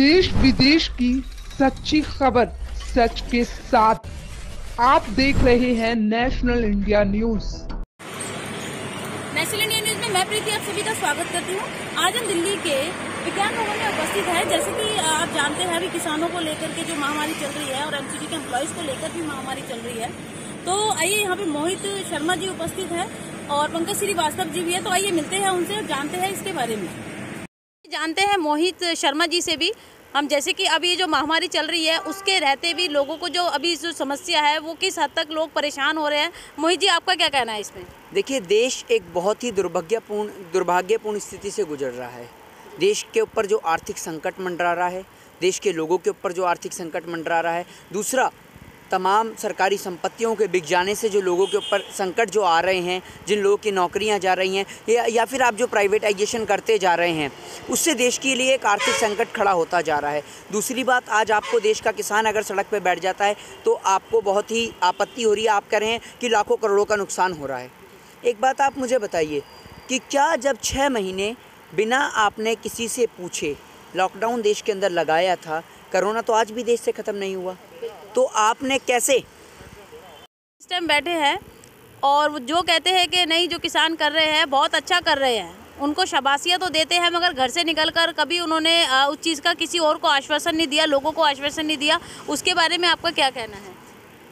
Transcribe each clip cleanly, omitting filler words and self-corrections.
देश विदेश की सच्ची खबर सच के साथ आप देख रहे हैं national India news. National India news में मैं प्रीति आप सभी का स्वागत करती हूँ। आज हम दिल्ली के विज्ञान भवन में उपस्थित है। जैसे कि आप जानते हैं अभी किसानों को लेकर के जो महामारी चल रही है और एमसीडी के एम्प्लॉयज को लेकर भी महामारी चल रही है, तो आइए यहाँ पे मोहित शर्मा जी उपस्थित है और पंकज श्रीवास्तव जी भी है। तो आइए मिलते हैं उनसे और जानते हैं इसके बारे में। जानते हैं मोहित शर्मा जी से भी हम, जैसे कि अभी जो महामारी चल रही है उसके रहते भी लोगों को जो अभी जो समस्या है वो किस हद तक लोग परेशान हो रहे हैं। मोहित जी, आपका क्या कहना है इसमें? देखिए, देश एक बहुत ही दुर्भाग्यपूर्ण स्थिति से गुजर रहा है। देश के ऊपर जो आर्थिक संकट मंडरा रहा है, देश के लोगों के ऊपर जो आर्थिक संकट मंडरा रहा है, दूसरा तमाम सरकारी संपत्तियों के बिक जाने से जो लोगों के ऊपर संकट जो आ रहे हैं, जिन लोगों की नौकरियां जा रही हैं या फिर आप जो प्राइवेटाइजेशन करते जा रहे हैं, उससे देश के लिए एक आर्थिक संकट खड़ा होता जा रहा है। दूसरी बात, आज आपको देश का किसान अगर सड़क पर बैठ जाता है तो आपको बहुत ही आपत्ति हो रही है। आप कह रहे हैं कि लाखों करोड़ों का नुकसान हो रहा है। एक बात आप मुझे बताइए कि क्या जब 6 महीने बिना आपने किसी से पूछे लॉकडाउन देश के अंदर लगाया था, कोरोना तो आज भी देश से ख़त्म नहीं हुआ, तो आपने कैसे इस टाइम बैठे हैं और जो कहते हैं कि नहीं, जो किसान कर रहे हैं बहुत अच्छा कर रहे हैं, उनको शाबाशियाँ तो देते हैं, मगर घर से निकलकर कभी उन्होंने उस चीज़ का किसी और को आश्वासन नहीं दिया, लोगों को आश्वासन नहीं दिया। उसके बारे में आपका क्या कहना है?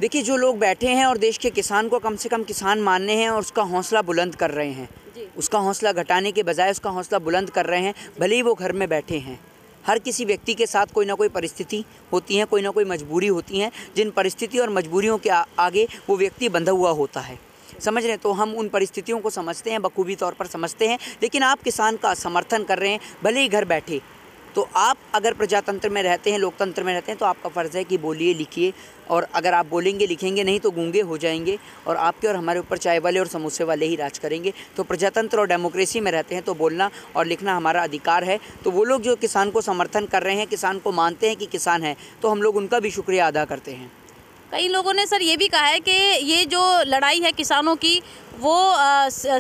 देखिए, जो लोग बैठे हैं और देश के किसान को कम से कम किसान मानने हैं और उसका हौसला बुलंद कर रहे हैं, उसका हौसला घटाने के बजाय उसका हौसला बुलंद कर रहे हैं, भले ही वो घर में बैठे हैं। हर किसी व्यक्ति के साथ कोई ना कोई परिस्थिति होती है, कोई ना कोई मजबूरी होती है, जिन परिस्थिति और मजबूरियों के आगे वो व्यक्ति बंधा हुआ होता है। समझ रहे हैं? तो हम उन परिस्थितियों को समझते हैं, बखूबी तौर पर समझते हैं। लेकिन आप किसान का समर्थन कर रहे हैं, भले ही घर बैठे। तो आप अगर प्रजातंत्र में रहते हैं, लोकतंत्र में रहते हैं, तो आपका फ़र्ज़ है कि बोलिए, लिखिए, और अगर आप बोलेंगे लिखेंगे नहीं तो गूंगे हो जाएंगे और आपके और हमारे ऊपर चाय वाले और समोसे वाले ही राज करेंगे। तो प्रजातंत्र और डेमोक्रेसी में रहते हैं तो बोलना और लिखना हमारा अधिकार है। तो वो लोग जो किसान को समर्थन कर रहे हैं, किसान को मानते हैं कि किसान है, तो हम लोग उनका भी शुक्रिया अदा करते हैं। कई लोगों ने सर ये भी कहा है कि ये जो लड़ाई है किसानों की, वो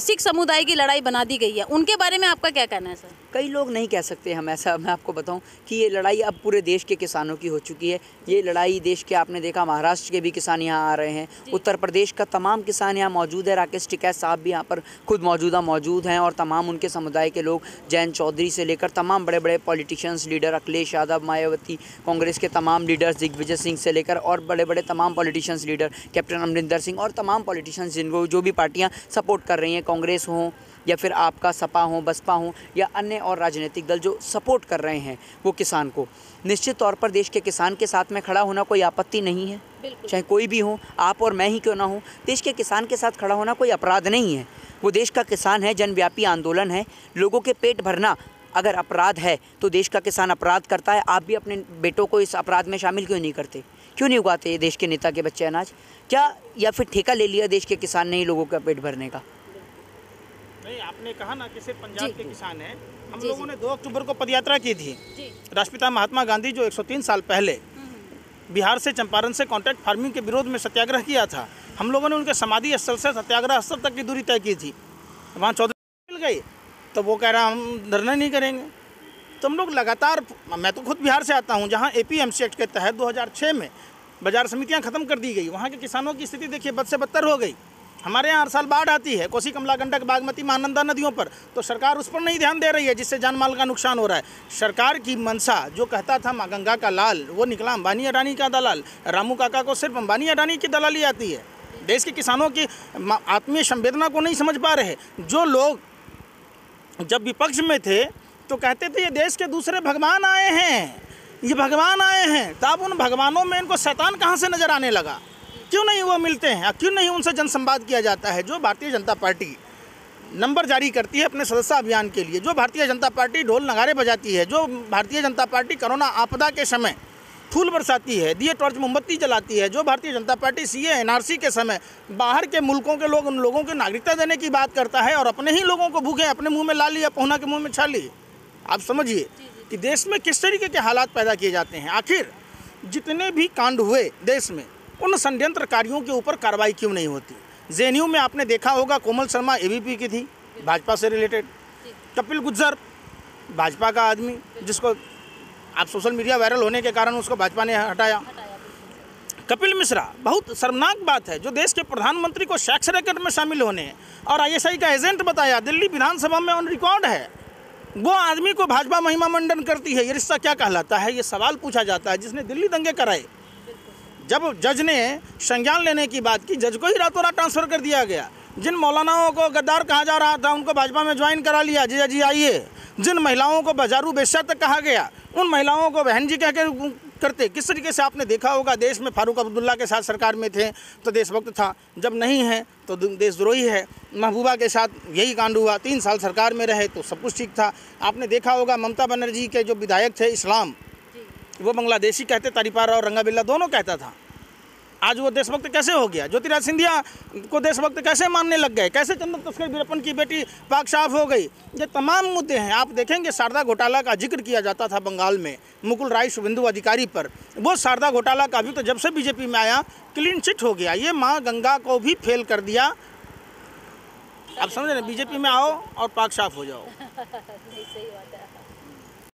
सिख समुदाय की लड़ाई बना दी गई है। उनके बारे में आपका क्या कहना है सर? कई लोग नहीं कह सकते हम ऐसा। मैं आपको बताऊं कि ये लड़ाई अब पूरे देश के किसानों की हो चुकी है। ये लड़ाई देश के, आपने देखा महाराष्ट्र के भी किसान यहाँ आ रहे हैं, उत्तर प्रदेश का तमाम किसान यहाँ मौजूद है। राकेश टिकैत साहब भी यहाँ पर खुद मौजूद हैं और तमाम उनके समुदाय के लोग, जयंत चौधरी से लेकर तमाम बड़े बड़े पॉलिटिशियंस, लीडर अखिलेश यादव, मायावती, कांग्रेस के तमाम लीडर्स, दिग्विजय सिंह से लेकर और बड़े बड़े तमाम politicians leader, captain Amarinder Singh और तमाम पॉलिटिशियंस जिनको जो भी पार्टियाँ सपोर्ट कर रही हैं, कांग्रेस हो या फिर आपका सपा हो, बसपा हो या अन्य और राजनीतिक दल जो सपोर्ट कर रहे हैं वो किसान को, निश्चित तौर पर देश के किसान के साथ में खड़ा होना कोई आपत्ति नहीं है। चाहे कोई भी हो, आप और मैं ही क्यों ना हो, देश के किसान के साथ खड़ा होना कोई अपराध नहीं है। वो देश का किसान है, जनव्यापी आंदोलन है। लोगों के पेट भरना अगर अपराध है तो देश का किसान अपराध करता है। आप भी अपने बेटों को इस अपराध में शामिल क्यों नहीं करते? क्यों नहीं उगाते देश के नेता के बच्चे अनाज? क्या या फिर ठेका ले लिया देश के किसान ने ही लोगों का पेट भरने का? नहीं, आपने कहा ना कि सिर्फ पंजाब के किसान हैं। हम लोगों ने 2 अक्टूबर को पदयात्रा की थी। राष्ट्रपिता महात्मा गांधी जो 103 साल पहले बिहार से चंपारण से कॉन्ट्रैक्ट फार्मिंग के विरोध में सत्याग्रह किया था, हम लोगों ने उनके समाधि स्थल से सत्याग्रह स्थल तक की दूरी तय की थी। वहाँ चौधरी मिल गई तो वो कह रहा हम धरना नहीं करेंगे। तो हम लोग लगातार, मैं तो खुद बिहार से आता हूँ, जहाँ APMC एक्ट के तहत 2006 में बाजार समितियाँ ख़त्म कर दी गई। वहाँ के किसानों की स्थिति देखिए बद से बदतर हो गई। हमारे यहाँ हर साल बाढ़ आती है, कोसी, कमला, गंडक, बागमती, महानंदा नदियों पर, तो सरकार उस पर नहीं ध्यान दे रही है, जिससे जान माल का नुकसान हो रहा है। सरकार की मंशा, जो कहता था माँ गंगा का लाल, वो निकला अंबानी अडानी का दलाल। रामू काका को सिर्फ अंबानी अडानी की दलाली आती है। देश के किसानों की आत्मीय संवेदना को नहीं समझ पा रहे। जो लोग जब विपक्ष में थे तो कहते थे ये देश के दूसरे भगवान आए हैं, ये भगवान आए हैं, तो अब उन भगवानों में इनको शैतान कहाँ से नजर आने लगा? क्यों नहीं वो मिलते हैं? क्यों नहीं उनसे जनसंवाद किया जाता है? जो भारतीय जनता पार्टी नंबर जारी करती है अपने सदस्य अभियान के लिए, जो भारतीय जनता पार्टी ढोल नगारे बजाती है, जो भारतीय जनता पार्टी कोरोना आपदा के समय फूल बरसाती है, दिए टॉर्च मोमबत्ती जलाती है, जो Bharatiya Janata party CA NRC के समय बाहर के मुल्कों के लोग, उन लोगों को नागरिकता देने की बात करता है और अपने ही लोगों को भूखे, अपने मुँह में ला लिया, पहुना के मुँह में छाली। आप समझिए कि देश में किस तरीके के हालात पैदा किए जाते हैं। आखिर जितने भी कांड हुए देश में, उन षड्यंत्रकारियों के ऊपर कार्रवाई क्यों नहीं होती? JNU में आपने देखा होगा, कोमल शर्मा AVP की थी, भाजपा से रिलेटेड। कपिल गुज्जर भाजपा का आदमी, जिसको आप सोशल मीडिया वायरल होने के कारण उसको भाजपा ने हटाया। कपिल मिश्रा, बहुत शर्मनाक बात है, जो देश के प्रधानमंत्री को सेक्स रैकेट में शामिल होने और ISI का एजेंट बताया, दिल्ली विधानसभा में ऑन रिकॉर्ड है, वो आदमी को भाजपा महिमा मंडन करती है। ये रिश्ता क्या कहलाता है? ये सवाल पूछा जाता है जिसने दिल्ली दंगे कराए। जब जज ने संज्ञान लेने की बात की, जज को ही रातों रात ट्रांसफ़र कर दिया गया। जिन मौलानाओं को गद्दार कहा जा रहा था उनको भाजपा में ज्वाइन करा लिया, जीजा जी आइए। जिन महिलाओं को बाजारू बेश्या तक कहा गया, उन महिलाओं को बहन जी कह के करते। किस तरीके से आपने देखा होगा, देश में फारूक अब्दुल्ला के साथ सरकार में थे तो देशभक्त था, जब नहीं है तो देशद्रोही है। महबूबा के साथ यही कांड हुआ, 3 साल सरकार में रहे तो सब कुछ ठीक था। आपने देखा होगा ममता बनर्जी के जो विधायक थे इस्लाम, वो बांग्लादेशी कहते, तारीपारा और रंगाबिल्ला दोनों कहता था। आज वो देशभक्त कैसे हो गया? ज्योतिराज सिंधिया को देशभक्त कैसे मानने लग गए? कैसे चंदन तस्कर वीरप्पन की बेटी पाक साफ हो गई? ये तमाम मुद्दे हैं। आप देखेंगे शारदा घोटाला का जिक्र किया जाता था बंगाल में, मुकुल राय शुभेंदु अधिकारी पर। वो शारदा घोटाला का भी तो जब से बीजेपी में आया क्लीन चिट हो गया। ये माँ गंगा को भी फेल कर दिया। आप समझ रहे, बीजेपी में आओ और पाक साफ हो जाओ। नहीं, सही बात है।